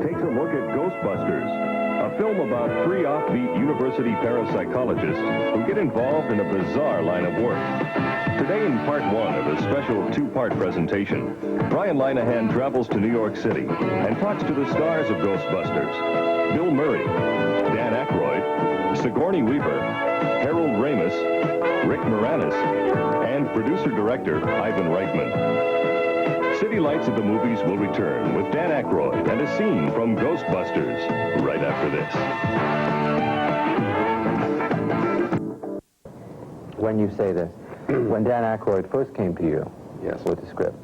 takes a look at Ghostbusters, a film about three offbeat university parapsychologists who get involved in a bizarre line of work. Today in part one of a special two-part presentation, Brian Linehan travels to New York City and talks to the stars of Ghostbusters: Bill Murray, Dan Aykroyd, Sigourney Weaver, Harold Ramis, Rick Moranis, and producer-director Ivan Reitman. City Lights of the Movies will return with Dan Aykroyd and a scene from Ghostbusters right after this. When you say this, when Dan Aykroyd first came to you Yes. with the script,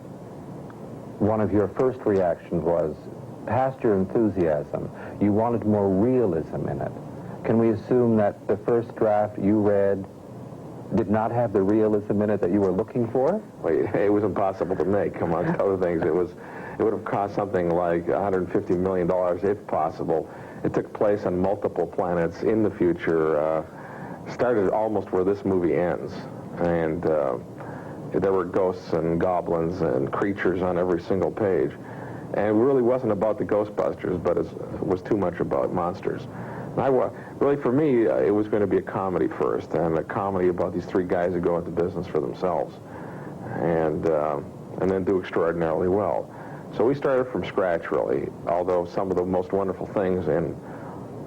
one of your first reactions was, past your enthusiasm, you wanted more realism in it. Can we assume that the first draft you read did not have the realism in it that you were looking for? Wait, it was impossible to make, amongst other things. It would have cost something like $150 million, if possible. It took place on multiple planets in the future, started almost where this movie ends. And there were ghosts and goblins and creatures on every single page. And it really wasn't about the Ghostbusters, but it was too much about monsters. Really, for me, it was going to be a comedy first, and a comedy about these three guys who go into business for themselves, and then do extraordinarily well. So we started from scratch, really, although some of the most wonderful things in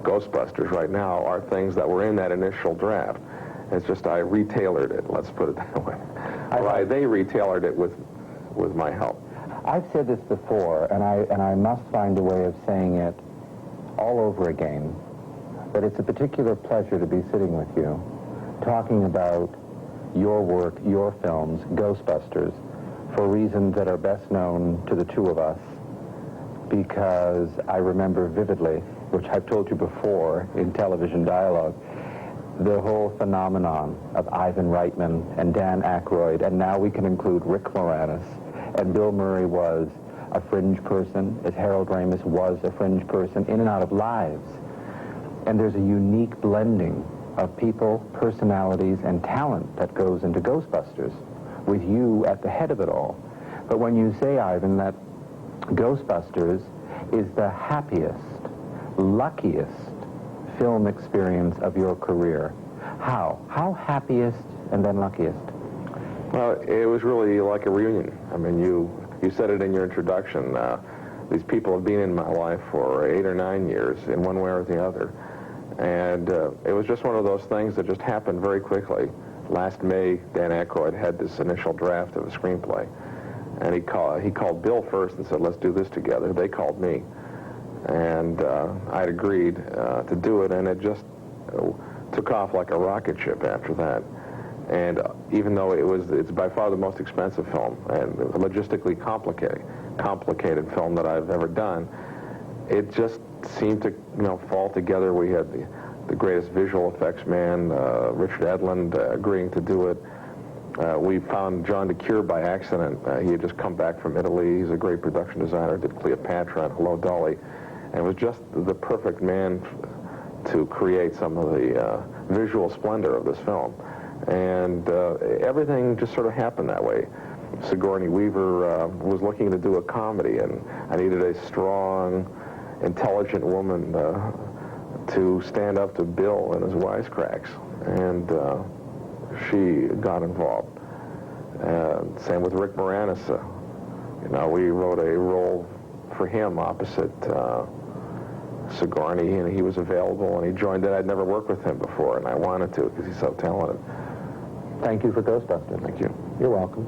Ghostbusters right now are things that were in that initial draft. It's just I retailored it, let's put it that way. They retailored it with my help. I've said this before, and I must find a way of saying it all over again, but it's a particular pleasure to be sitting with you, talking about your work, your films, Ghostbusters, for reasons that are best known to the two of us, because I remember vividly, which I've told you before in television dialogue, the whole phenomenon of Ivan Reitman and Dan Aykroyd, and now we can include Rick Moranis, and Bill Murray was a fringe person, as Harold Ramis was a fringe person, in and out of lives. And there's a unique blending of people, personalities, and talent that goes into Ghostbusters, with you at the head of it all. But when you say, Ivan, that Ghostbusters is the happiest, luckiest film experience of your career, how? How happiest and then luckiest? Well, it was really like a reunion. I mean, you said it in your introduction. These people have been in my life for 8 or 9 years, in one way or the other. And it was just one of those things that just happened very quickly. Last May, Dan Aykroyd had this initial draft of a screenplay. And he called Bill first and said, let's do this together. They called me. And I'd agreed to do it, and it just took off like a rocket ship after that. And even though it's by far the most expensive film and logistically complicated film that I've ever done, it just seemed to fall together. We had the greatest visual effects man, Richard Edlund, agreeing to do it. We found John DeCure by accident. He had just come back from Italy. He's a great production designer, did Cleopatra and Hello, Dolly, and was just the perfect man to create some of the visual splendor of this film. And everything just sort of happened that way. Sigourney Weaver was looking to do a comedy, and I needed a strong, intelligent woman to stand up to Bill and his wisecracks, and she got involved. Same with Rick Moranis. We wrote a role for him opposite Sigourney, and he was available, and he joined it. I'd never worked with him before, and I wanted to because he's so talented. Thank you for Ghostbusters. Thank you. You're welcome.